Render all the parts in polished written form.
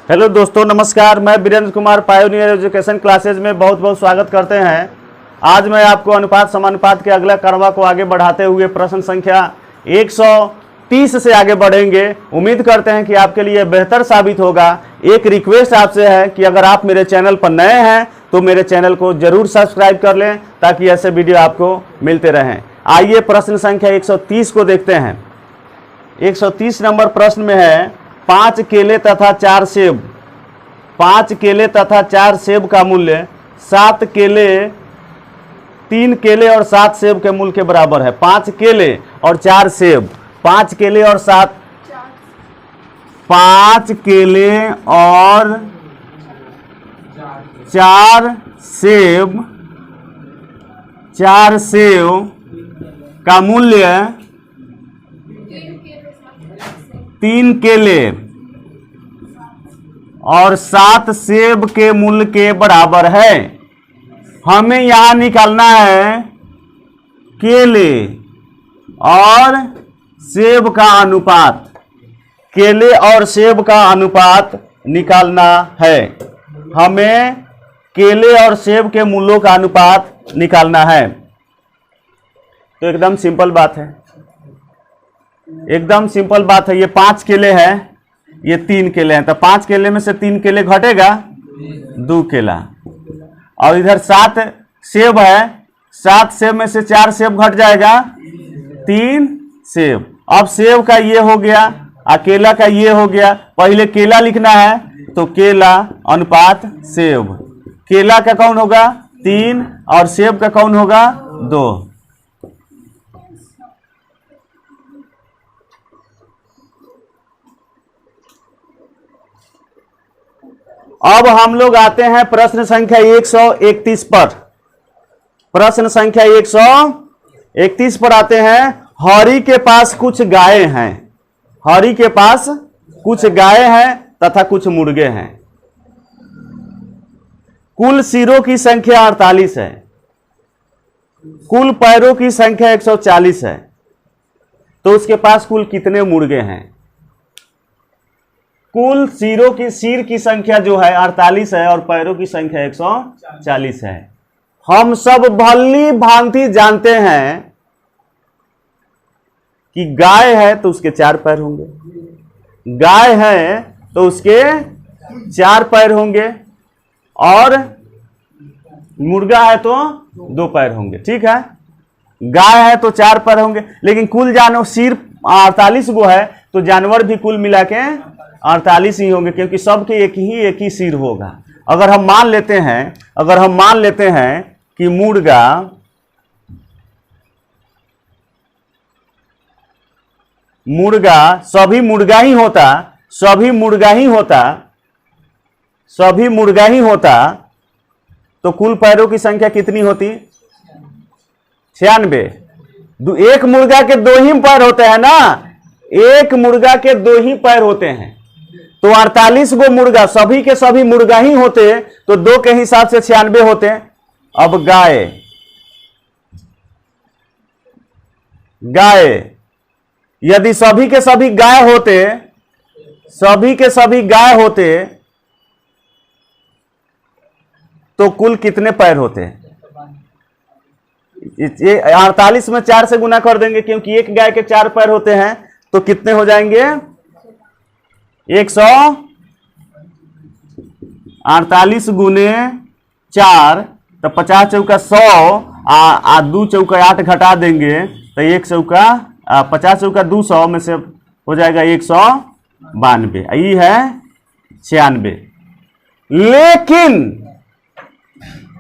Hello दोस्तों, नमस्कार। मैं Virendra Kumar Pioneer Education Classes में बहुत बहुत स्वागत करते हैं। आज मैं आपको अनुपात समानुपात के अगला क्रम को आगे बढ़ाते हुए प्रश्न संख्या 130 से आगे बढ़ेंगे। उम्मीद करते हैं कि आपके लिए बेहतर साबित होगा। एक रिक्वेस्ट आपसे है कि अगर आप मेरे चैनल पर नए हैं तो मेरे चैनल को जरूर सब्सक्राइब कर लें ताकि ऐसे वीडियो आपको मिलते रहें। आइए प्रश्न संख्या 130 को देखते हैं। 130 नंबर प्रश्न में है 5 केले तथा 4 सेब। 5 केले तथा 4 सेब का मूल्य 7 केले 3 केले और 7 सेब के मूल्य के बराबर है। 5 केले और 4 सेब, 5 केले और 7, 5 केले और 4 सेब, 4 सेब का मूल्य 3 केले और 7 सेब के मूल्य के बराबर है। हमें यहां निकालना है केले और सेब का अनुपात। केले और सेब का अनुपात निकालना है। हमें केले और सेब के मूल्यों का अनुपात निकालना है। तो एकदम सिंपल बात है, एकदम सिंपल बात है। ये 5 केले हैं, ये 3 केले हैं, तो 5 केले में से 3 केले घटेगा 2 केला। और इधर 7 सेब है, 7 सेब में से 4 सेब घट जाएगा 3 सेब। अब सेब का ये हो गया और केला का ये हो गया। पहले केला लिखना है तो केला अनुपात सेब। केला का कौन होगा 3 और सेब का कौन होगा 2। अब हम लोग आते हैं प्रश्न संख्या 131 पर। प्रश्न संख्या 131 पर आते हैं। हरि के पास कुछ गाय हैं। हरि के पास कुछ गाय हैं तथा कुछ मुर्गे हैं। कुल सिरों की संख्या 48 है। कुल पैरों की संख्या 140 है। तो उसके पास कुल कितने मुर्गे हैं? कुल सिर की संख्या जो है 48 है और पैरों की संख्या 140 है। हम सब भली भांति जानते हैं कि गाय है तो उसके 4 पैर होंगे, गाय है तो उसके 4 पैर होंगे, और मुर्गा है तो 2 पैर होंगे। ठीक है, गाय है तो 4 पैर होंगे, लेकिन कुल जानवर सिर 48 गो है तो जानवर भी कुल मिला के 48 ही होंगे, क्योंकि सबके एक ही सिर होगा। अगर हम मान लेते हैं कि मुर्गा सभी मुर्गा ही होता तो कुल पैरों की संख्या कितनी होती? 96। एक मुर्गा के 2 ही पैर होते हैं ना, एक मुर्गा के 2 ही पैर होते हैं। तो 48 गो मुर्गा, सभी के सभी मुर्गा ही होते तो 2 के हिसाब से 96 होते। अब गाय यदि सभी के सभी गाय होते तो कुल कितने पैर होते? 48 में 4 से गुना कर देंगे, क्योंकि एक गाय के 4 पैर होते हैं। तो कितने हो जाएंगे? 148 गुने 4 तो 50 चौका 100 आ 2 चौका 8 घटा देंगे तो 1 चौका 50 चौका 200 में से हो जाएगा 192। यही है 96। लेकिन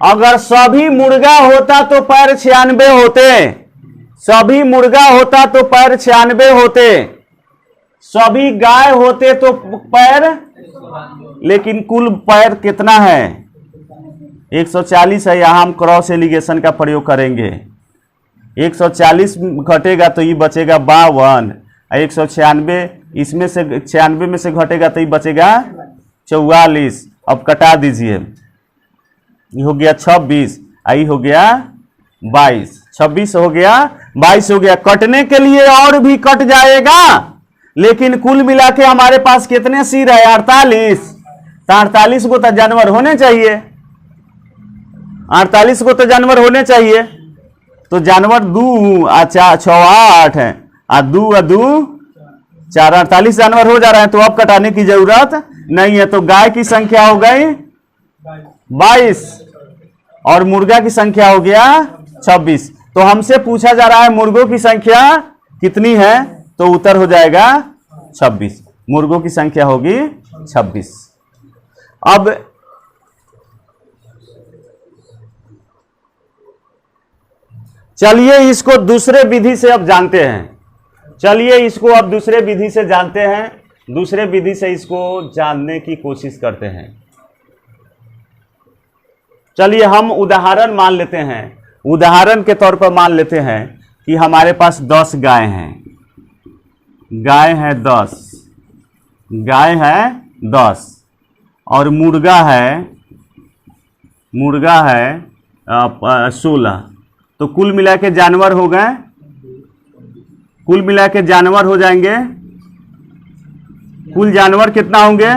अगर सभी मुर्गा होता तो पैर 96 होते। सभी मुर्गा होता तो पैर 96 होते। सभी गाय होते तो पैर, लेकिन कुल पैर कितना है? 140 है। यहां हम क्रॉस एलिगेशन का प्रयोग करेंगे। 140 घटेगा तो ये बचेगा 52। 196 इसमें से 96 में से घटेगा तो ये बचेगा 44। अब कटा दीजिए, ये हो गया 26, आई हो गया 22। 26 हो गया, 22 हो गया। कटने के लिए और भी कट जाएगा, लेकिन कुल मिला के हमारे पास कितने सिर है? 48। तो 48 गो तो जानवर होने चाहिए, 48 गो तो जानवर होने चाहिए। तो जानवर 2 आ 4 6 8 है, आ 2 आ 2 4, 48 जानवर हो जा रहे हैं। तो अब कटाने की जरूरत नहीं है। तो गाय की संख्या हो गई 22 और मुर्गा की संख्या हो गया 26। तो हमसे पूछा जा रहा है मुर्गों की संख्या कितनी है, तो उत्तर हो जाएगा 26। मुर्गों की संख्या होगी 26। अब चलिए इसको दूसरे विधि से अब जानते हैं। चलिए इसको अब दूसरे विधि से जानते हैं, दूसरे विधि से इसको जानने की कोशिश करते हैं। चलिए हम उदाहरण मान लेते हैं, उदाहरण के तौर पर मान लेते हैं कि हमारे पास 10 गाय हैं, गाय है 10, गाय है 10 और मुर्गा है 16। तो कुल मिला के जानवर हो गए, कुल मिला के जानवर हो जाएंगे, कुल जानवर कितना होंगे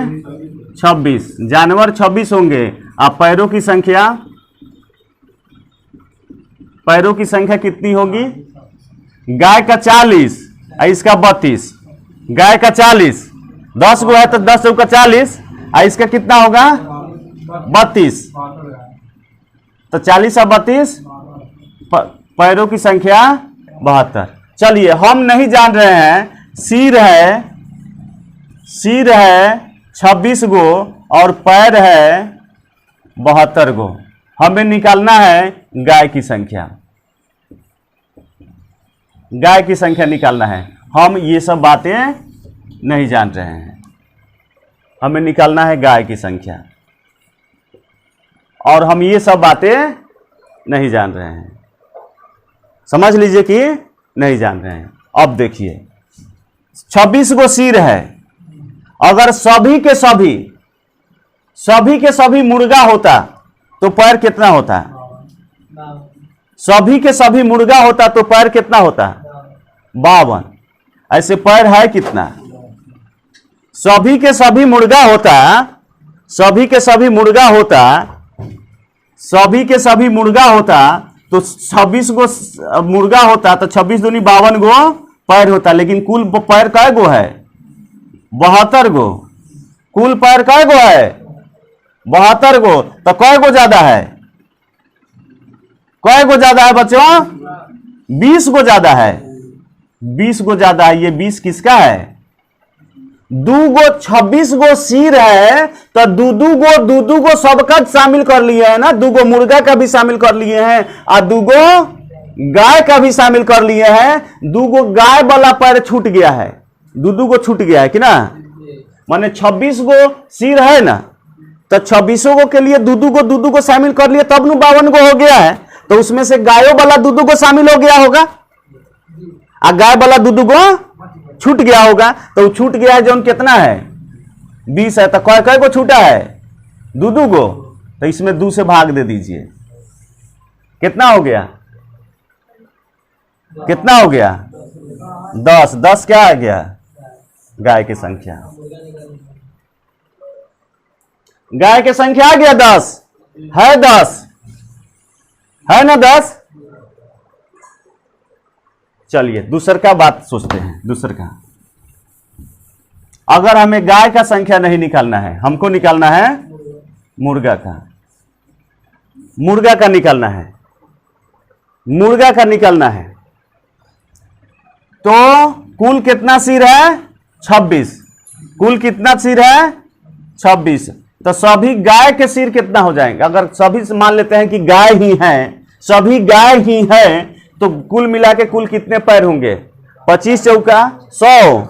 26, जानवर 26 होंगे। अब पैरों की संख्या, पैरों की संख्या कितनी होगी, गाय का 40 और इसका 32, गाय का 40, 10 गो है तो 10 का 40 और इसका कितना होगा 32, तो 40 और 32 पैरों की संख्या 72। चलिए हम नहीं जान रहे हैं, सिर है 26 गो और पैर है 72 गो। हमें निकालना है गाय की संख्या, गाय की संख्या निकालना है। हम ये सब बातें नहीं जान रहे हैं, हमें निकालना है गाय की संख्या और हम ये सब बातें नहीं जान रहे हैं। समझ लीजिए कि नहीं जान रहे हैं। अब देखिए 26 गो सिर है, अगर सभी के सभी मुर्गा होता तो पैर कितना होता, सभी के सभी मुर्गा होता तो पैर कितना होता 52। ऐसे पैर है कितना, सभी के सभी मुर्गा होता, सभी के सभी मुर्गा होता, सभी के सभी मुर्गा होता तो 26 गो मुर्गा होता तो 26 दूनी 52 गो पैर होता। लेकिन कुल पैर कै गो है 72 गो, कुल पैर कै गो है 72 गो। तो कै गो ज्यादा है, कै गो ज्यादा है बच्चों 20 गो ज्यादा है, 20 गो ज्यादा है। ये 20 किसका है, 2 गो 26 गो सिर है तो दू गो सबका शामिल कर लिए हैं ना, 2 गो मुर्गा का भी शामिल कर लिए हैं और 2 गो गाय का भी शामिल कर लिए हैं। 2 गो गाय वाला पैर छूट गया है, 2 गो छूट गया है कि ना, माने 26 गो सिर है ना, तो 26 गो के लिए 2 गो शामिल कर लिए तब 52 गो हो गया है। तो उसमें से गायों वाला 2 गो शामिल हो गया होगा और गाय वाला 2 गो छूट गया होगा। तो छूट गया है जो कितना है 20 है, तो कै गो छूटा है 2 गो। तो इसमें 2 से भाग दे दीजिए, कितना हो गया, कितना हो गया 10। 10 क्या आ गया गाय की संख्या, गाय की संख्या आ गया 10 है, 10 है ना 10। चलिए दूसर का बात सोचते हैं। दूसर का, अगर हमें गाय का संख्या नहीं निकालना है, हमको निकालना है मुर्गा का, मुर्गा का निकालना है, मुर्गा का निकालना है। तो कुल कितना सिर है 26, कुल कितना सिर है 26। तो सभी गाय के सिर कितना हो जाएंगे, अगर सभी मान लेते हैं कि गाय ही हैं, सभी गाय ही हैं, तो कुल मिला के कुल कितने पैर होंगे 25 चौका 100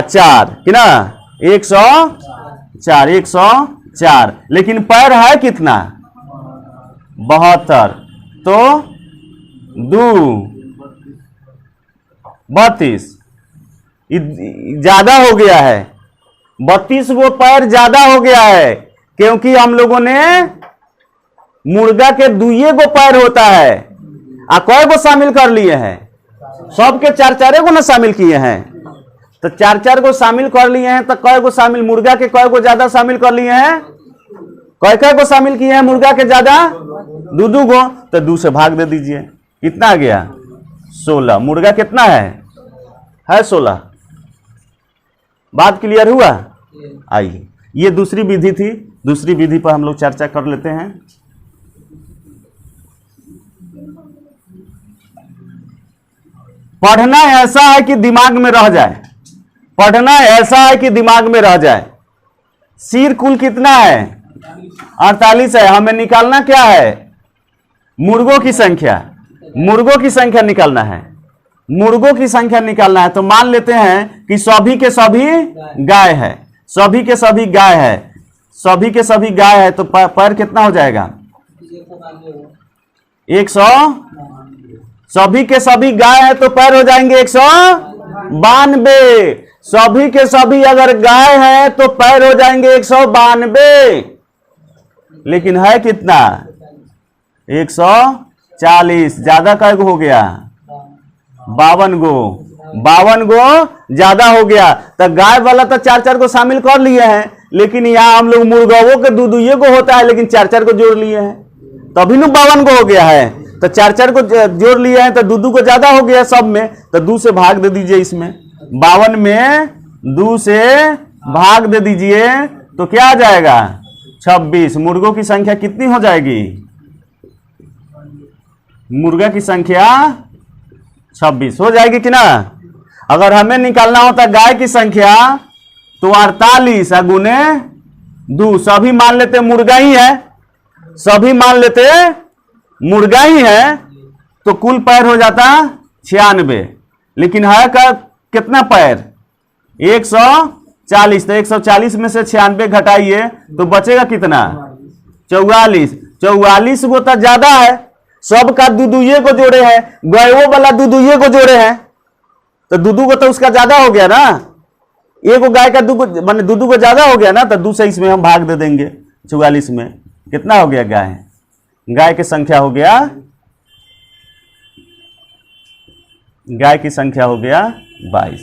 4 कि ना 104, 104। लेकिन पैर है कितना 72, तो 2 32 ज्यादा हो गया है, 32 गो पैर ज्यादा हो गया है, क्योंकि हम लोगों ने मुर्गा के 2 गो पैर होता है आ कै गो शामिल कर लिए हैं, सबके 4 गो ना शामिल किए हैं। तो 4-4 को शामिल कर लिए हैं, तो कय को शामिल, मुर्गा के कय को ज्यादा शामिल कर लिए हैं, कय को शामिल किए हैं मुर्गा के ज्यादा, 2 को, तो 2 से भाग दे दीजिए, कितना आ गया 16। मुर्गा कितना है 16। बात क्लियर हुआ। आइए ये दूसरी विधि थी, दूसरी विधि पर हम लोग चर्चा कर लेते हैं। पढ़ना ऐसा है कि दिमाग में रह जाए, पढ़ना ऐसा है कि दिमाग में रह जाए। सिर कुल कितना है 48 है, हमें निकालना क्या है, मुर्गों की संख्या, मुर्गों की संख्या निकालना है, मुर्गों की संख्या निकालना है। तो मान लेते हैं कि सभी के सभी गाय है, सभी के सभी गाय है, सभी के सभी गाय है, तो पैर कितना हो जाएगा 100, सभी के सभी गाय है तो पैर हो जाएंगे 192। सभी के सभी अगर गाय है तो पैर हो जाएंगे 192, लेकिन है कितना 140, ज्यादा कै गो हो गया 52 गो, 52 गो ज्यादा हो गया। तो गाय वाला तो 4-4 को शामिल कर लिए हैं, लेकिन यहाँ हम लोग मुर्गाओं के 2-2 को होता है, लेकिन 4-4 को जोड़ लिए हैं, तभी न 52 को हो गया है। तो 4-4 को जोड़ लिए हैं तो 2-2 को ज्यादा हो गया सब में, तो 2 से भाग दे दीजिए इसमें, 52 में 2 से भाग दे दीजिए तो क्या आ जाएगा 26। मुर्गों की संख्या कितनी हो जाएगी, मुर्गा की संख्या 26 हो जाएगी कि ना। अगर हमें निकालना होता गाय की संख्या तो 48 गुने 2, सभी मान लेते मुर्गा ही है, सभी मान लेते मुर्गा ही है, तो कुल पैर हो जाता 96, लेकिन है का कितना पैर 140, तो 140 में से 96 घटाइए तो बचेगा कितना 44। 44 को तो ज्यादा है, सबका 2-2 को जोड़े हैं, गायों वाला 2-2 को जोड़े हैं, तो 2-2 को तो उसका ज्यादा हो गया ना, एक गाय का 2 को माने 2-2 को ज्यादा हो गया ना, तो 2 से इसमें हम भाग दे देंगे। 44 में कितना हो गया गाय, गाय की संख्या हो गया, गाय की संख्या हो गया 22।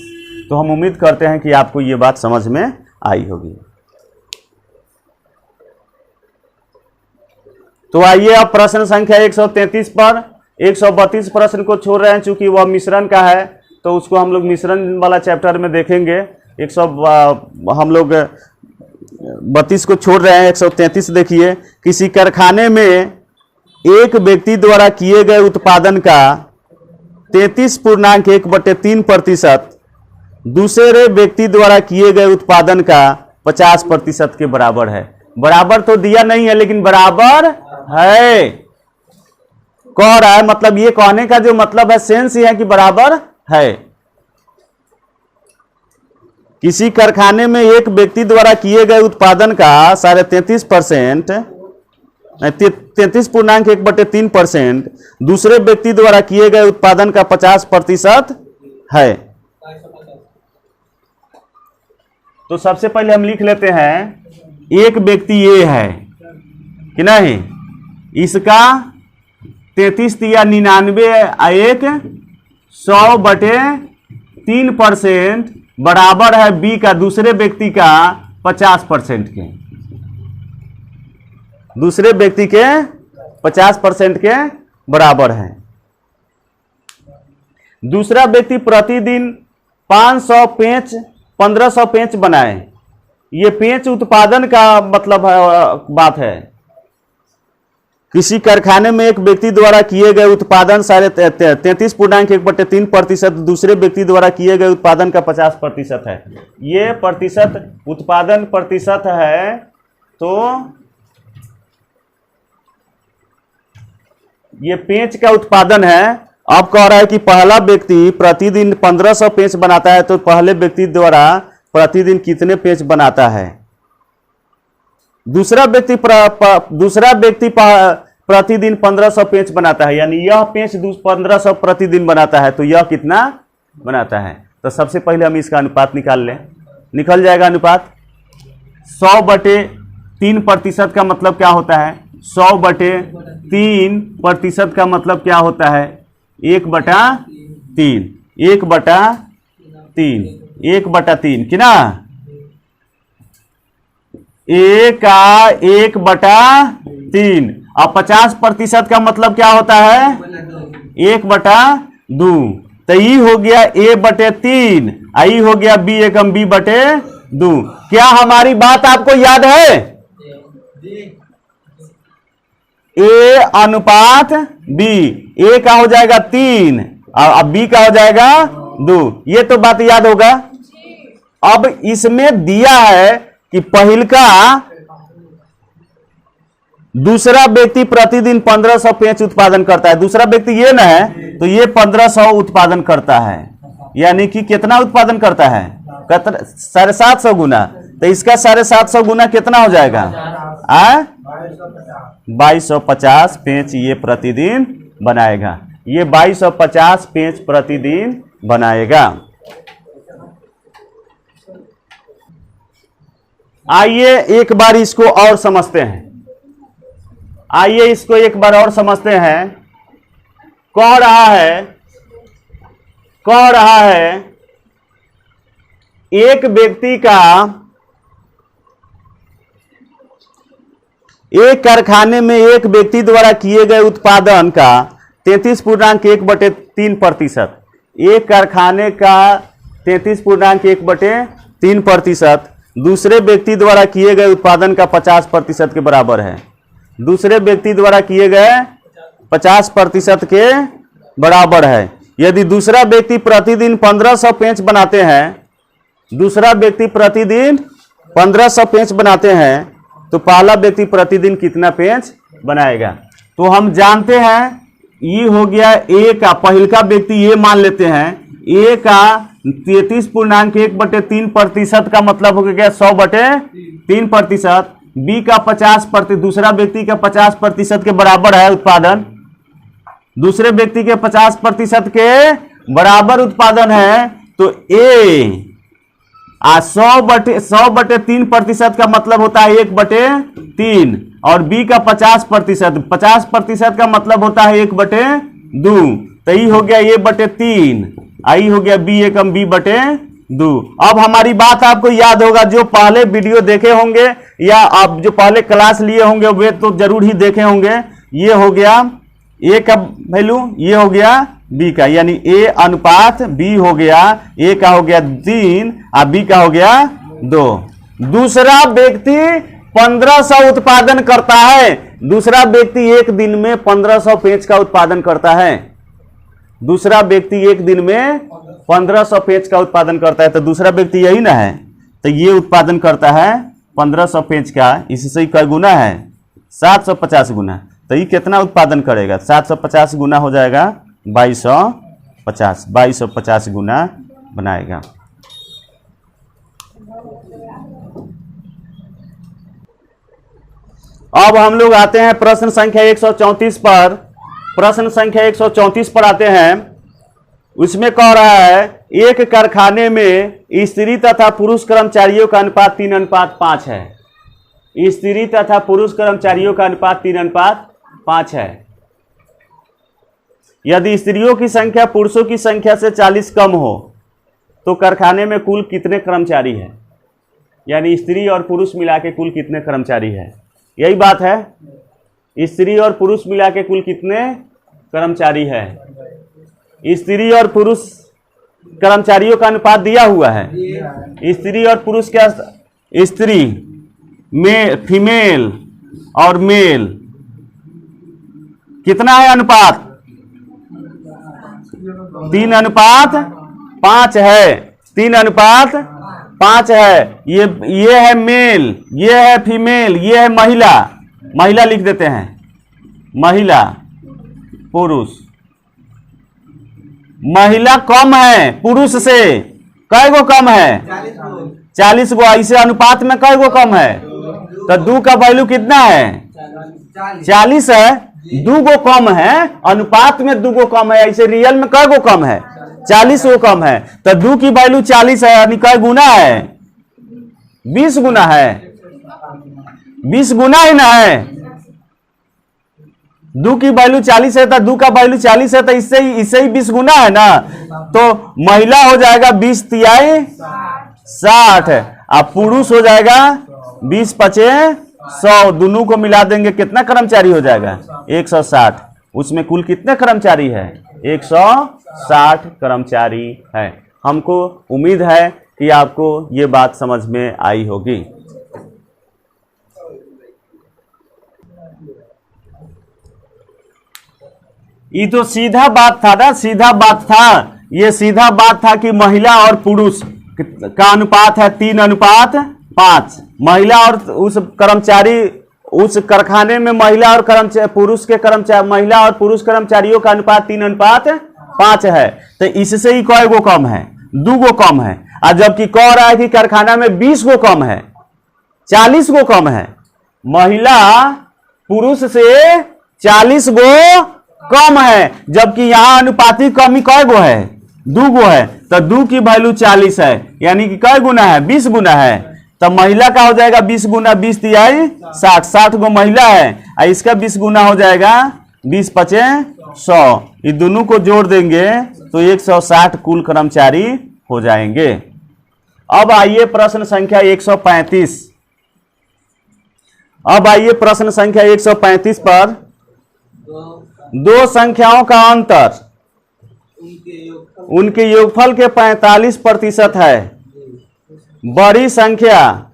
तो हम उम्मीद करते हैं कि आपको ये बात समझ में आई होगी। तो आइए अब प्रश्न संख्या 133 पर 132 प्रश्न को छोड़ रहे हैं, चूंकि वह मिश्रण का है तो उसको हम लोग मिश्रण वाला चैप्टर में देखेंगे। हम लोग 32 को छोड़ रहे हैं, 133 देखिए। किसी कारखाने में एक व्यक्ति द्वारा किए गए उत्पादन का 33.1/3% दूसरे व्यक्ति द्वारा किए गए उत्पादन का 50% के बराबर है। बराबर तो दिया नहीं है, लेकिन बराबर है कह रहा है, मतलब ये कहने का जो मतलब है सेंस ये है कि बराबर है। किसी कारखाने में एक व्यक्ति द्वारा किए गए उत्पादन का 33.1% दूसरे व्यक्ति द्वारा किए गए उत्पादन का 50% है। तो सबसे पहले हम लिख लेते हैं, एक व्यक्ति ये है कि नहीं, इसका 33 या 99 एक 100/3% बराबर है बी का, दूसरे व्यक्ति का 50% के, दूसरे व्यक्ति के 50% के बराबर है। दूसरा व्यक्ति प्रतिदिन 500 पेंच 1500 पेंच बनाए, ये पेंच उत्पादन का मतलब है, बात है। किसी कारखाने में एक व्यक्ति द्वारा किए गए उत्पादन 33.1/3% दूसरे व्यक्ति द्वारा किए गए उत्पादन का 50% है। ये प्रतिशत उत्पादन प्रतिशत है, तो ये पेंच का उत्पादन है। अब कह रहा है कि पहला व्यक्ति प्रतिदिन 1500 पेंच बनाता है, तो पहले व्यक्ति द्वारा प्रतिदिन कितने पेंच बनाता है। दूसरा व्यक्ति प्रतिदिन 1500 पेंच बनाता है, यानी यह पेंच 1500 प्रतिदिन बनाता है, तो यह कितना बनाता है। तो सबसे पहले हम इसका अनुपात निकाल लें, निकल जाएगा अनुपात। 100/3% का मतलब क्या होता है, 100/3% का मतलब क्या होता है 1/3, 1/3 1/3 कि ना, A का 1/3। अब 50% का मतलब क्या होता है? 1/2। तो ई हो गया A/3, आई हो गया B एकम B/2। क्या हमारी बात आपको याद है? A अनुपात B, A का हो जाएगा 3 और अब B का हो जाएगा 2। ये तो बात याद होगा। अब इसमें दिया है कि पहिल का दूसरा व्यक्ति प्रतिदिन 1500 पेंच उत्पादन करता है। दूसरा व्यक्ति ये ना है, तो ये 1500 उत्पादन करता है, यानी कि कितना उत्पादन करता है? 750 गुना। तो इसका 750 गुना कितना हो जाएगा? 2250 पेंच ये प्रतिदिन बनाएगा। ये 2250 पेंच प्रतिदिन बनाएगा। आइए एक बार इसको और समझते हैं। आइए इसको एक बार और समझते हैं। कह रहा है एक व्यक्ति का एक कारखाने में एक व्यक्ति द्वारा किए गए उत्पादन का 33.1/3%। एक कारखाने का 33.1/3% दूसरे व्यक्ति द्वारा किए गए उत्पादन का 50% के बराबर है। दूसरे व्यक्ति द्वारा किए गए 50% के बराबर है। यदि दूसरा व्यक्ति प्रतिदिन 1500 पेंच बनाते हैं, दूसरा व्यक्ति प्रतिदिन 1500 पेंच बनाते हैं, तो पहला व्यक्ति प्रतिदिन कितना पेंच बनाएगा? तो हम जानते हैं ये हो गया ए का, पहिल का व्यक्ति ये मान लेते हैं, ए का 33.1/3% का मतलब हो गया 100/3%। बी का 50%, दूसरा व्यक्ति का 50% के बराबर है उत्पादन। दूसरे व्यक्ति के 50% के बराबर उत्पादन है, तो ए 100/3% का मतलब होता है 1/3, और बी का 50% का मतलब होता है 1/2। तो ये हो गया A/3, आई हो गया B एकम B/2। अब हमारी बात आपको याद होगा, जो पहले वीडियो देखे होंगे या आप जो पहले क्लास लिए होंगे वे तो जरूर ही देखे होंगे। ये हो गया A का वैल्यू, ये हो गया B का, यानी A अनुपात B हो गया, A का हो गया 3 और B का हो गया 2। दूसरा व्यक्ति 1500 उत्पादन करता है। दूसरा व्यक्ति एक दिन में 1500 पेंच का उत्पादन करता है। दूसरा व्यक्ति एक दिन में 1500 पेंच का उत्पादन करता है, तो दूसरा व्यक्ति यही ना है, तो ये उत्पादन करता है 1500 पेंच का। इससे क्या गुना है? 750 गुना। तो ये कितना उत्पादन करेगा? 750 गुना हो जाएगा 2250। 2250 गुना बनाएगा। अब हम लोग आते हैं प्रश्न संख्या 134 पर। प्रश्न संख्या 134 पर आते हैं। उसमें कह रहा है एक कारखाने में स्त्री तथा पुरुष कर्मचारियों का अनुपात 3:5 है। स्त्री तथा पुरुष कर्मचारियों का अनुपात 3:5 है। यदि स्त्रियों की संख्या पुरुषों की संख्या से 40 कम हो तो कारखाने में कुल कितने कर्मचारी है? यानी स्त्री और पुरुष मिला के कुल कितने कर्मचारी है? यही बात है, स्त्री और पुरुष मिला के कुल कितने कर्मचारी है? स्त्री और पुरुष कर्मचारियों का अनुपात दिया हुआ है। स्त्री और पुरुष क्या? स्त्री में फीमेल और मेल कितना है अनुपात? 3:5 है। 3:5 है। ये है मेल, ये है फीमेल, ये है महिला। महिला लिख देते हैं, महिला पुरुष। महिला कम है पुरुष से, कै गो कम है? 40 गो। इसे अनुपात में कै गो कम है? तो 2 का वैल्यू कितना है? 40 है। 2 गो कम है, अनुपात में 2 गो कम है। ऐसे रियल में कै गो कम है? 40 गो कम है। तो 2 की वैल्यू 40 है, यानी कै गुना है? 20 गुना है। 20 गुना ही ना है। 2 की वैल्यू 40 है, तो 2 का वैल्यू 40 है, तो इससे ही 20 गुना है ना। तो महिला हो जाएगा 20 तिहाई 60, अब पुरुष हो जाएगा 20 पचे 100, दोनों को मिला देंगे कितना कर्मचारी हो जाएगा 160। उसमें कुल कितने कर्मचारी है 160 कर्मचारी है। हमको उम्मीद है कि आपको ये बात समझ में आई होगी। ये तो सीधा बात था ना, सीधा बात था, ये सीधा बात था कि महिला और पुरुष का अनुपात है 3:5। महिला और उस कर्मचारी, उस कारखाने में महिला और पुरुष के कर्मचारी, महिला और पुरुष कर्मचारियों का अनुपात 3:5 है। तो इससे ही कई गो कम है, 2 गो कम है। और जबकि कह रहा है कि कारखाना में 20 गो कम है, 40 गो कम है, महिला पुरुष से 40 गो कम है, जबकि यहां अनुपातिक कमी कै गो है 2 गो है। तो 2 की वैल्यू 40 है, यानी कि कै गुना है 20 गुना है। तो महिला का हो जाएगा 20 गुना 20 तिहाई 60, 60 गो महिला है, और इसका 20 गुना हो जाएगा 20 पचे 100। ये दोनों को जोड़ देंगे तो 160 कुल कर्मचारी हो जाएंगे। अब आइए प्रश्न संख्या 135। अब आइए प्रश्न संख्या 135 पर दो संख्याओं का अंतर उनके योगफल के 45% है। बड़ी संख्या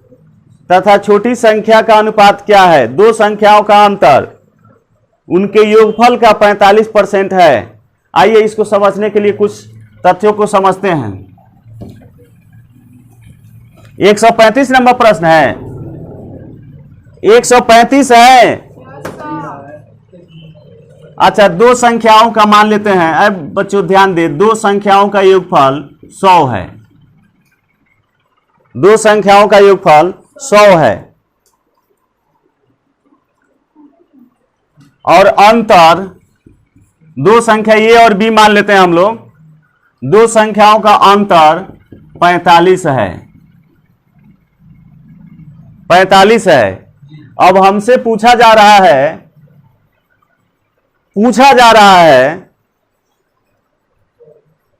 तथा छोटी संख्या का अनुपात क्या है? दो संख्याओं का अंतर उनके योगफल का 45% है। आइए इसको समझने के लिए कुछ तथ्यों को समझते हैं। 135 नंबर प्रश्न है। 135 है। अच्छा, दो संख्याओं का मान लेते हैं। अब बच्चों ध्यान दे, दो संख्याओं का योगफल 100 है। दो संख्याओं का योगफल 100 है और अंतर दो संख्या ए और बी मान लेते हैं हम लोग। दो संख्याओं का अंतर 45 है। 45 है। अब हमसे पूछा जा रहा है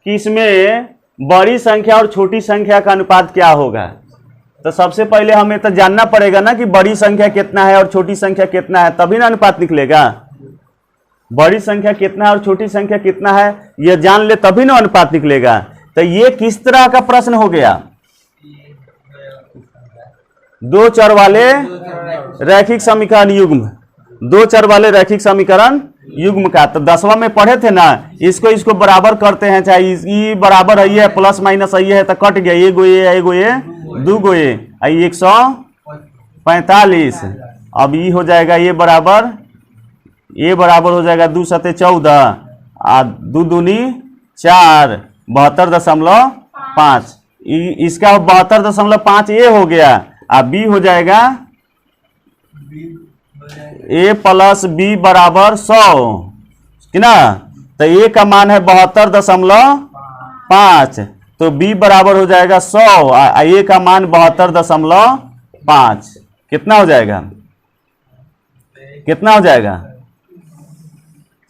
कि इसमें बड़ी संख्या और छोटी संख्या का अनुपात क्या होगा। तो सबसे पहले हमें तो जानना पड़ेगा ना कि बड़ी संख्या कितना है और छोटी संख्या कितना है, तभी ना अनुपात निकलेगा। बड़ी संख्या कितना है और छोटी संख्या कितना है यह जान ले तभी ना अनुपात निकलेगा। तो ये किस तरह का प्रश्न हो गया? दो चर वाले रैखिक समीकरण युग्म, दो चर वाले रैखिक समीकरण युग्म का। तो 10वां में पढ़े थे ना, इसको बराबर करते हैं, चाहे ये बराबर है, ये प्लस माइनस ये है तो कट गया, एगो ये दो गो ये 145। अब ये हो जाएगा ये बराबर हो जाएगा 2 सते 14 आ 2 दूनी 4, 72.5। इसका 72.5 ए हो गया। अब बी हो जाएगा ए प्लस बी बराबर 100 कि ना। तो ए का मान है 72.5, तो बी बराबर हो जाएगा 100, ए का मान 72.5। कितना हो जाएगा?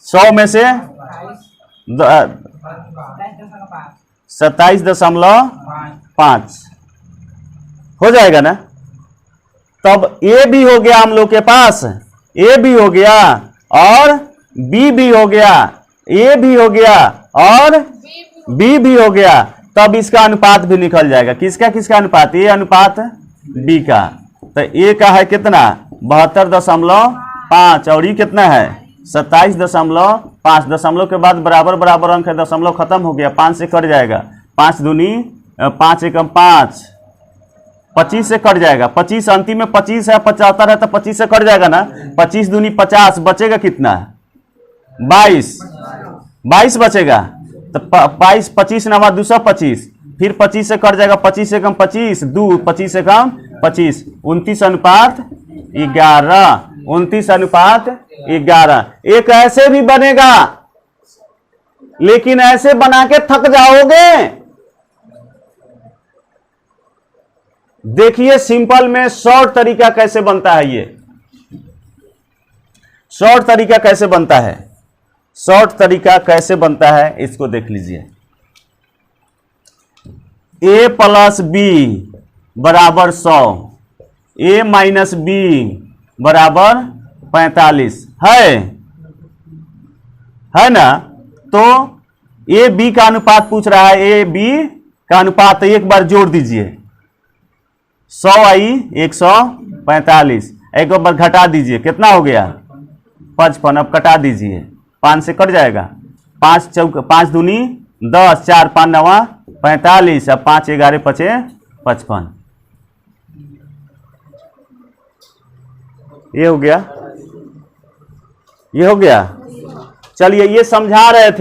100 में से 27.5 हो जाएगा ना। तब ए भी हो गया हम लोग के पास, ए भी हो गया और बी भी हो गया, ए भी हो गया और बी भी हो गया। तब इसका अनुपात भी निकल जाएगा। किसका अनुपात? ए अनुपात बी का। तो ए का है कितना? 72.5 और ये कितना है? 27.5। दशमलव के बाद बराबर अंक है, दशमलव खत्म हो गया, 5 से कट जाएगा। 5 दूनी 5 एकम 5, 25 से कट जाएगा। 25 अंतिम में 25 है, 75 है तो 25 से कट जाएगा ना। 25 दूनी 50, बचेगा कितना? 22 बचेगा। तो 22 25 नवा 225, फिर 25 से कट जाएगा। 25 से कम 25, 2 25 से कम 25, 29:11। 29:11। एक ऐसे भी बनेगा, लेकिन ऐसे बना के थक जाओगे। देखिए सिंपल में शॉर्ट तरीका कैसे बनता है। ये शॉर्ट तरीका कैसे बनता है, शॉर्ट तरीका कैसे बनता है इसको देख लीजिए। ए प्लस बी बराबर 100, ए माइनस बी बराबर 45 है ना। तो ए बी का अनुपात पूछ रहा है, ए बी का अनुपात एक बार जोड़ दीजिए, 100 आई 145, एक बार घटा दीजिए, कितना हो गया 55। अब कटा दीजिए, 5 से कट जाएगा, 5 चौक 5 दूनी 10, 4 5 9 45, अब 5 11 पचे 55, ये हो गया, ये हो गया। चलिए ये समझा रहे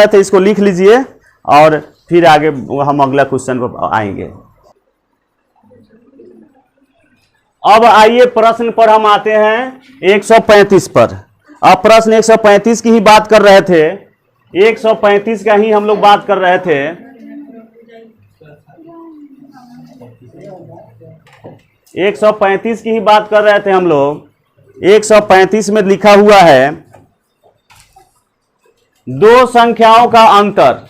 थे, इसको लिख लीजिए और फिर आगे हम अगला क्वेश्चन पर आएंगे। अब आइए प्रश्न पर हम आते हैं 135 पर। अब प्रश्न 135 की ही बात कर रहे थे, 135 का ही हम लोग बात कर रहे थे। एक 135 की ही बात कर रहे थे हम लोग। 135 में लिखा हुआ है, दो संख्याओं का अंतर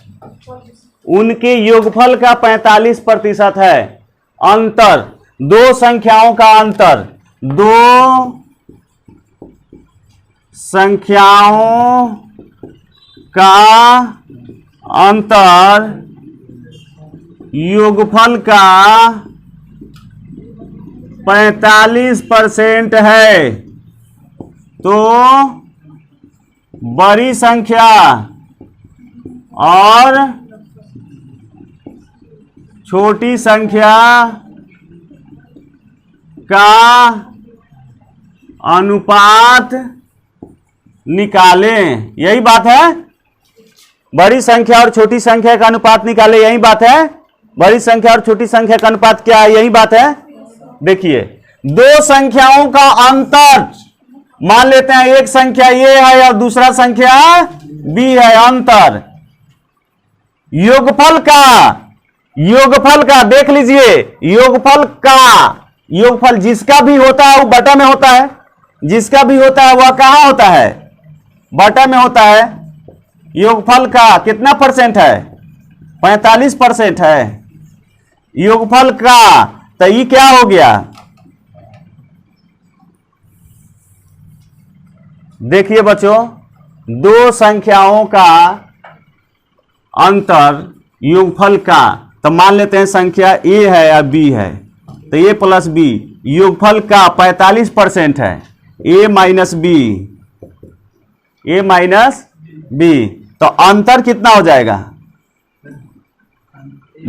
उनके योगफल का 45% है। अंतर, दो संख्याओं का अंतर, दो संख्याओं का अंतर योगफल का 45% है। तो बड़ी संख्या और छोटी संख्या का अनुपात निकालें, यही बात है। बड़ी संख्या और छोटी संख्या का अनुपात निकालें, यही बात है। बड़ी संख्या और छोटी संख्या का अनुपात क्या है, यही बात है। देखिए, दो संख्याओं का अंतर, मान लेते हैं एक संख्या ए है और दूसरा संख्या बी है, अंतर योगफल का देख लीजिए, योगफल जिसका भी होता है वो बटा में होता है, जिसका भी होता है वह कहां होता है, बटा में होता है। योगफल का कितना परसेंट है, 45% है योगफल का। तो ये क्या हो गया, देखिए बच्चों, दो संख्याओं का अंतर योगफल का, तो मान लेते हैं संख्या ए है या बी है, तो ए प्लस बी योगफल का 45% है, ए माइनस बी, तो अंतर कितना हो जाएगा,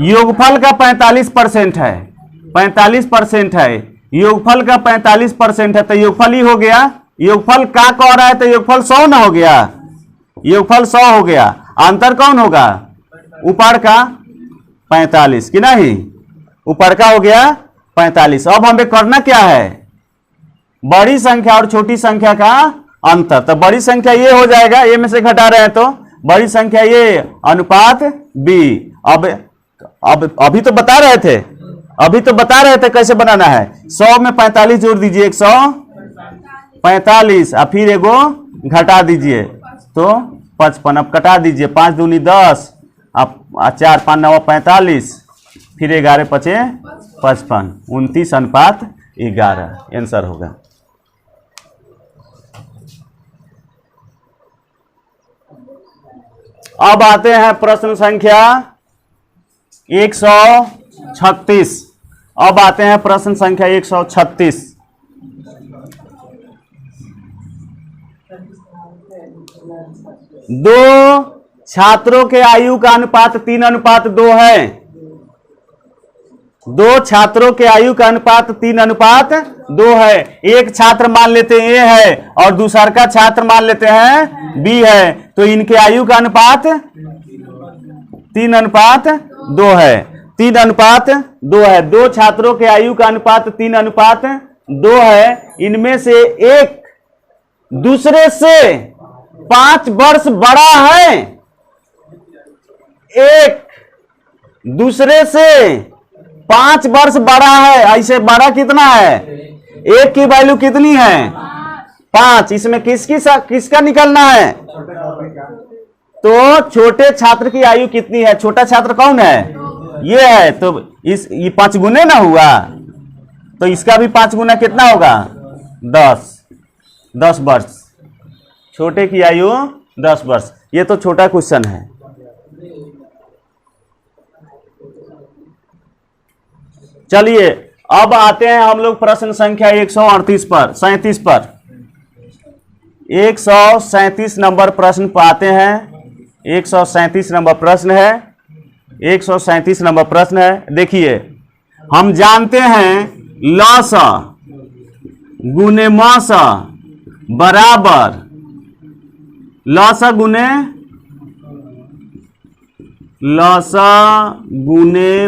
योगफल का 45% है, 45% है, योगफल का 45% है, तो योगफल ही हो गया। योगफल का कह रहा है तो योगफल 100 ना हो गया, योगफल 100 हो गया। अंतर कौन होगा, ऊपर का 45 कि नहीं, ऊपर का हो गया 45। अब हमें करना क्या है, बड़ी संख्या और छोटी संख्या का अंतर। तो बड़ी संख्या ये हो जाएगा, ए में से घटा रहे हैं तो बड़ी संख्या ये अनुपात बी। अब अभी तो बता रहे थे कैसे बनाना है। 100 में 45 जोड़ दीजिए, 145, और फिर एगो घटा दीजिए तो 55। अब कटा दीजिए, 5 दूनी 10, अब 4 5 9 45, फिर 11 पचे 55, 29:11 आंसर होगा। अब आते हैं प्रश्न संख्या 136। अब आते हैं प्रश्न संख्या 136। दो छात्रों के आयु का अनुपात 3:2 है। दो छात्रों के आयु का अनुपात 3:2 है। एक छात्र मान लेते हैं ए है और दूसरा का छात्र मान लेते हैं बी है, तो इनके आयु का अनुपात 3:2 है। 3:2 है। दो छात्रों के आयु का अनुपात 3:2 है। इनमें से एक दूसरे से 5 वर्ष बड़ा है। एक दूसरे से 5 वर्ष बड़ा है। ऐसे बड़ा कितना है, एक की वैल्यू कितनी है 5। इसमें किसका निकलना है, तो छोटे छात्र की आयु कितनी है। छोटा छात्र कौन है, ये है तो ये 5 गुने ना हुआ, तो इसका भी 5 गुना कितना होगा 10 वर्ष। छोटे की आयु 10 वर्ष। ये तो छोटा क्वेश्चन है। चलिए अब आते हैं हम लोग प्रश्न संख्या 137 पर 137 नंबर प्रश्न पाते हैं। 137 नंबर प्रश्न है। 137 नंबर प्रश्न है। देखिए, हम जानते हैं लॉस गुने मॉस बराबर लॉस गुने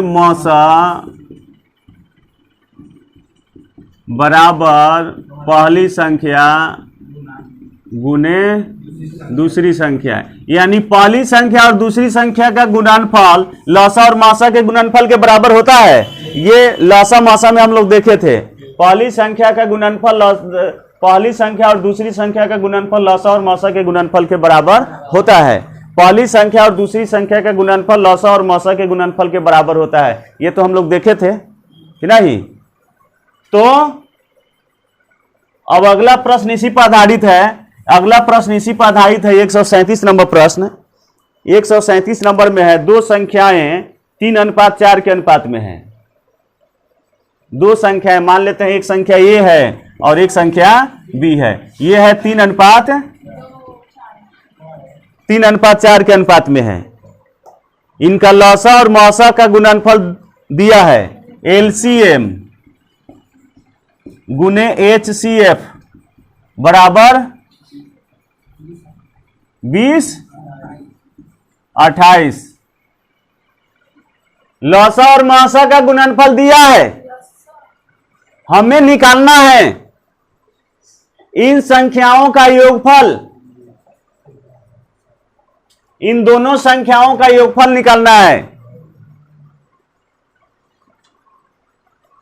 मॉस बराबर पहली संख्या गुने दूसरी संख्या, यानी पहली संख्या और दूसरी संख्या का गुणनफल लॉसा और मासा के गुणनफल के बराबर होता है। ये लॉसा मासा में हम लोग देखे थे। पहली संख्या का गुणनफल पहली संख्या और दूसरी संख्या का गुणनफल लॉसा और मासा के गुणनफल के बराबर होता है। पहली संख्या और दूसरी संख्या का गुणनफल लॉसा और मासा के गुणनफल के बराबर होता है। ये तो हम लोग देखे थे कि नहीं। तो अब अगला प्रश्न इसी पर आधारित है। अगला प्रश्न इसी पर आधारित है। 137 नंबर प्रश्न 137 नंबर में है। दो संख्याएं 3:4 के अनुपात में है। दो संख्याएं मान लेते हैं, एक संख्या ए है और एक संख्या बी है। ये है 3:4 के अनुपात में है। इनका लॉसा और मौसा का गुणनफल दिया है एलसीएम गुने एचसीएफ बराबर 20/28। लॉसा और मौसा का गुणनफल दिया है, हमें निकालना है इन संख्याओं का योगफल। इन दोनों संख्याओं का योगफल निकालना है।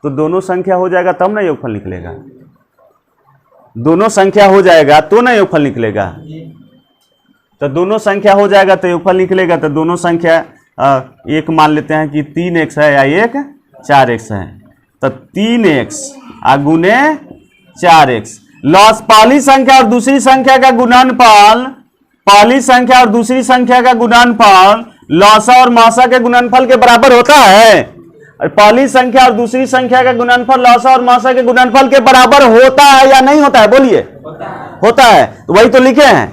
तो दोनों संख्या हो जाएगा तब ना योगफल निकलेगा। दोनों संख्या हो जाएगा तो ना योगफल निकलेगा। तो दोनों संख्या हो जाएगा तो योगफल निकलेगा। तो दोनों संख्या एक मान लेते हैं कि 3x है या एक 4x है। तो 3x गुने 4x। लॉस पहली संख्या और दूसरी संख्या का गुणनफल, पहली संख्या और दूसरी संख्या का गुणनफल लॉसा और मासा के गुणनफल के बराबर होता है। पहली संख्या और दूसरी संख्या का गुणनफल लॉसा और मासा के गुणनफल के बराबर होता है या नहीं होता है? बोलिए। होता है। तो वही तो लिखे हैं।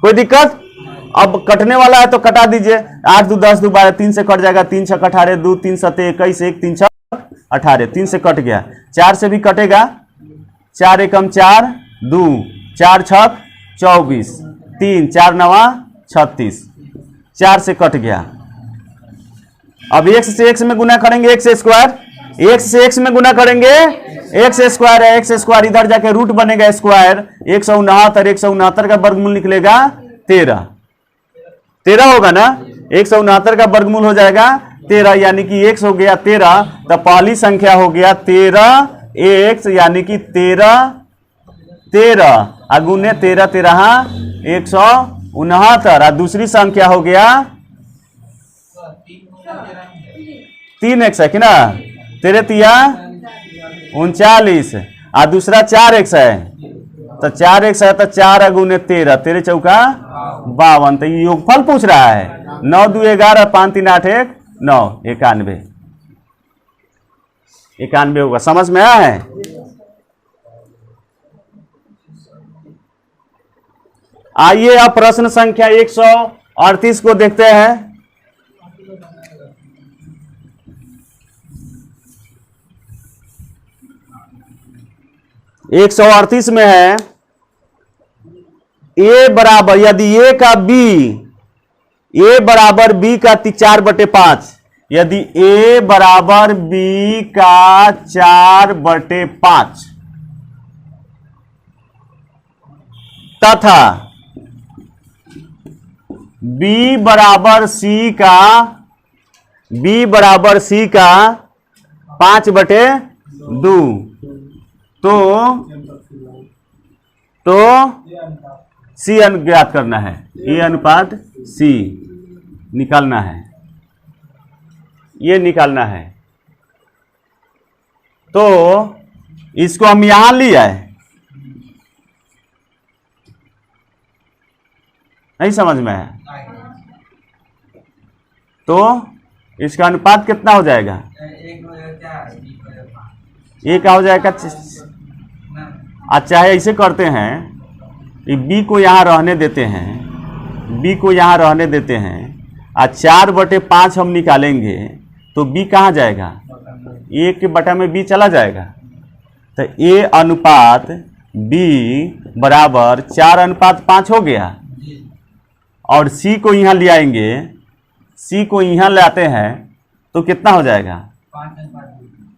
कोई दिक्कत? अब कटने वाला है तो कटा दीजिए। 8 2 10 2 12 3 से कट जाएगा। 3 6 18 2 3 7 21 1 3 6 18 3 से कट गया। 4 से भी कटेगा। 4 एकम 4 2 4 6 24 3 4 9 36 4 से कट गया। अब x से x में गुना करेंगे x स्क्वायर। x से x में गुना करेंगे x स्क्वायर है। x स्क्वायर इधर जाके रूट बनेगा स्क्वायर। 169 का वर्गमूल निकलेगा 13 होगा ना। 169 का वर्गमूल हो जाएगा 13, यानी कि x हो गया 13। तो पहली संख्या हो गया 13x, यानी कि 13 अगुने 13 13 169। और दूसरी संख्या हो गया 3x है कि ना। 13 तिया 39 और दूसरा 4x है। तो 4x है तो 4 अगुने 13 13 चौका 52। तो ये योगफल पूछ रहा है। 9 2 11 5 3 8 1 9 91 होगा। समझ में आया है? आइए अब प्रश्न संख्या 138 को देखते हैं। 138 में है a बराबर, यदि a का b, a बराबर b का 4/5, यदि a बराबर b का 4/5 तथा b बराबर c का 5/2 तो C ज्ञात करना है। A अनुपात C निकालना है। ये निकालना है। तो इसको हम यहां ले आए, नहीं समझ में है, तो इसका अनुपात कितना हो जाएगा? ये क्या हो जाएगा? अच्छा है, ऐसे करते हैं, ये बी को यहाँ रहने देते हैं, बी को यहाँ रहने देते हैं, और 4/5 हम निकालेंगे तो बी कहाँ जाएगा? 1 में बी चला जाएगा। तो ए अनुपात बी बराबर 4:5 हो गया। और सी को यहाँ ले आएंगे, सी को यहाँ लाते हैं तो कितना हो जाएगा?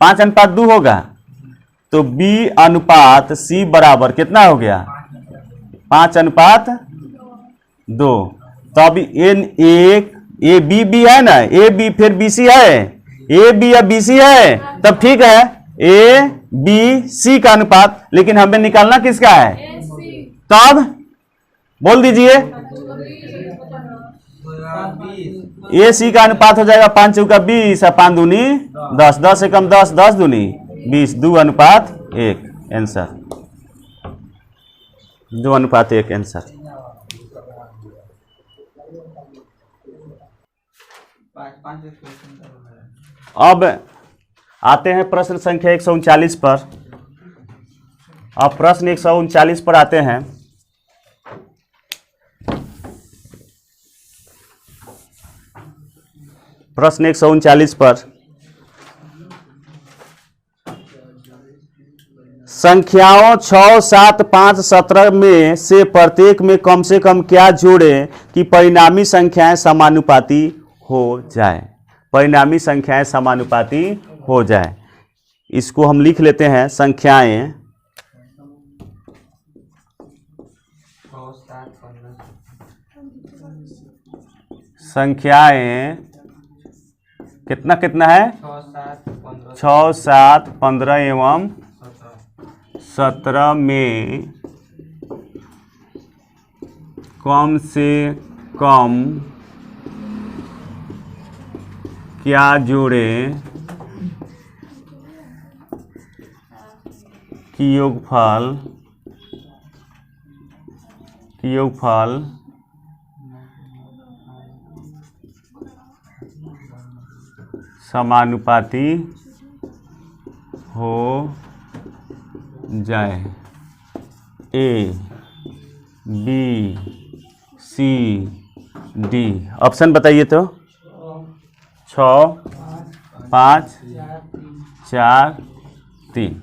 5:2 होगा। तो बी अनुपात सी बराबर कितना हो गया? 5:2। तो अब एक ए बी बी है ना, ए बी फिर बी सी है, ए बी या बी सी है, तब ठीक है, ए बी सी का अनुपात। लेकिन हमें निकालना किसका है? तब बोल दीजिए, ए सी का अनुपात हो जाएगा 5 चौका 20 और 5 दूनी 10, 10 एकम 10, 10 दूनी 20, 2:1 आंसर, 2:1 आंसर। अब आते हैं प्रश्न संख्या 139 पर। अब प्रश्न 139 पर आते हैं। प्रश्न 139 पर संख्याओं 6, 7, 5, 17 में से प्रत्येक में कम से कम क्या जोड़ें कि परिणामी संख्याएं समानुपाती हो जाए? परिणामी संख्याएं समानुपाती हो जाए। इसको हम लिख लेते हैं, संख्याएं कितना कितना है? 6, 7, 15 एवं 17 में कम से कम क्या जोड़ें कि योगफल समानुपाती हो जाए। A B C D. Option बताइए तो। 6, 5, 4, 3।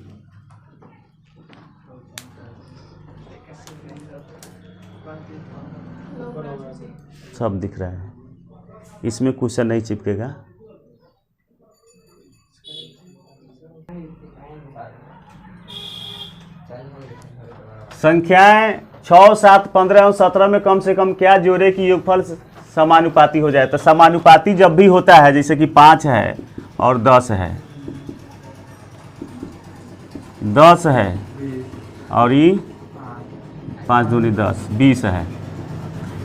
सब दिख रहा है, इसमें क्वेश्चन नहीं चिपकेगा। संख्याएं 6, 7, 15 और 17 में कम से कम क्या जोड़े कि योगफल समानुपाती हो जाए? तो समानुपाती जब भी होता है, जैसे कि 5 है और 10 है, 10 है और ये 5 दूनी 10, 20 है,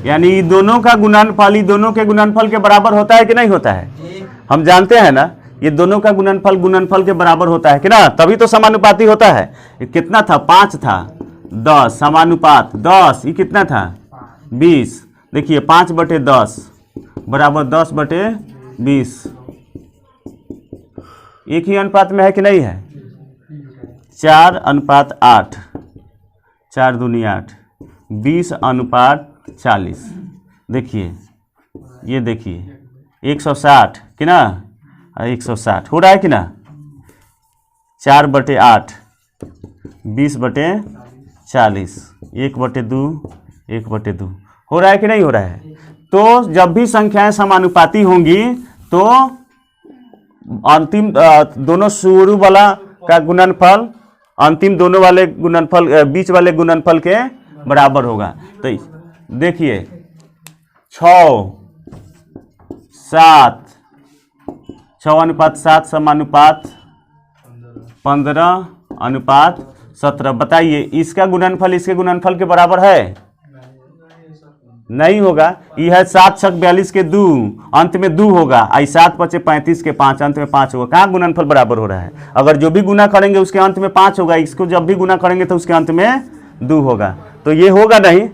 यानी दोनों का गुणनफल दोनों के गुणनफल के बराबर होता है कि नहीं होता है? हम जानते हैं ना, ये दोनों का गुणनफल के बराबर होता है कि ना, तभी तो समानुपाती होता है। ये कितना था? 5 था, 10 समानुपात 10, ये कितना था? 20। देखिए 5/10 बराबर 10/20, एक ही अनुपात में है कि नहीं है? 4:8, 4 दूनी 8, 20:40। देखिए, ये देखिए 160 कि ना, 160 हो रहा है कि ना? 4/8, 20/40, 1/2, 1/2 हो रहा है कि नहीं हो रहा है? तो जब भी संख्याएं समानुपाती होंगी तो अंतिम दोनों शुरू वाला का गुणनफल अंतिम दोनों वाले गुणनफल बीच वाले गुणनफल के बराबर होगा। तो देखिए 6, 7, 6:7 समानुपात 15:17। बताइए इसका गुणनफल इसके गुणनफल के बराबर है? नहीं होगा। यह है 7 छक 42 के 2, अंत में 2 होगा। आई 7 पचे 35 के 5, अंत में 5 होगा। कहाँ गुणनफल बराबर हो रहा है? अगर जो भी गुना करेंगे उसके अंत में 5 होगा, इसको जब भी गुना करेंगे तो उसके अंत में 2 होगा। तो ये होगा नहीं,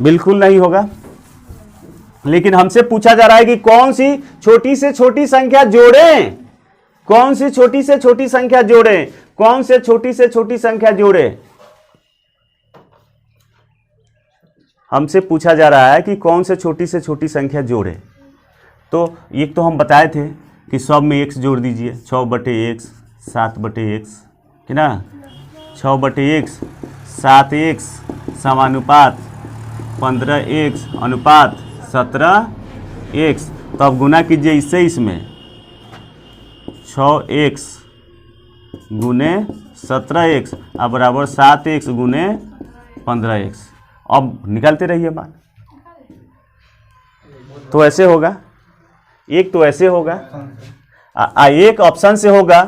बिल्कुल नहीं होगा। लेकिन हमसे पूछा जा रहा है कि कौन सी छोटी से छोटी संख्या जोड़ें, कौन सी छोटी से छोटी संख्या जोड़ें, कौन से छोटी से छोटी संख्या जोड़ें। हमसे पूछा जा रहा है कि कौन से छोटी से छोटी संख्या जोड़े। तो एक तो हम बताए थे कि सब में x जोड़ दीजिए, 6/x 7/x, है ना। 6/x 7x समानुपात 15x अनुपात 17x। तो अब गुना कीजिए इससे इसमें, 6x गुने 17x अब बराबर 7x गुने 15x। अब निकालते रहिए मान। तो ऐसे होगा, एक तो ऐसे होगा, एक ऑप्शन से होगा।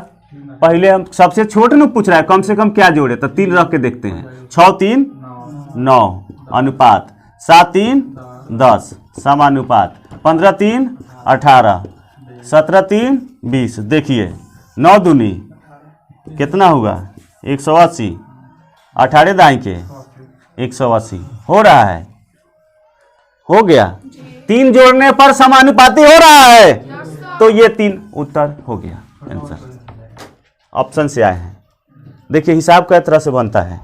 पहले हम सबसे छोटे न पूछ रहा है कम से कम क्या जोड़े, तो 3 रख के देखते हैं। 6 3 9 अनुपात 7 3 10 समानुपात 15 3 18 17 3 20। देखिए 9 दूनी कितना होगा 180, 18 दाएं के 180 हो रहा है, हो गया। 3 जोड़ने पर समानुपाती हो रहा है, तो ये 3 उत्तर हो गया आंसर। ऑप्शन से आए हैं। देखिए हिसाब कई तरह से बनता है।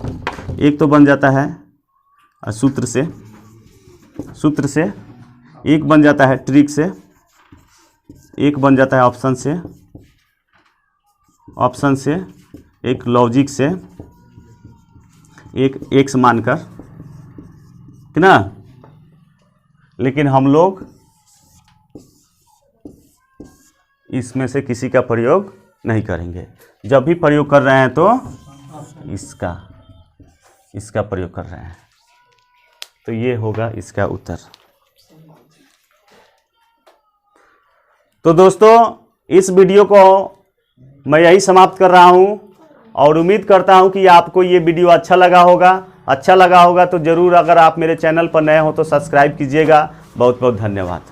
एक तो बन जाता है सूत्र से, एक बन जाता है ट्रिक से, एक बन जाता है ऑप्शन से, एक लॉजिक से, एक एक्स मानकर, है ना। लेकिन हम लोग इसमें से किसी का प्रयोग नहीं करेंगे। जब भी प्रयोग कर रहे हैं तो इसका प्रयोग कर रहे हैं। तो ये होगा इसका उत्तर। तो दोस्तों इस वीडियो को मैं यही समाप्त कर रहा हूं और उम्मीद करता हूं कि आपको ये वीडियो अच्छा लगा होगा। तो ज़रूर अगर आप मेरे चैनल पर नए हो तो सब्सक्राइब कीजिएगा। बहुत बहुत धन्यवाद।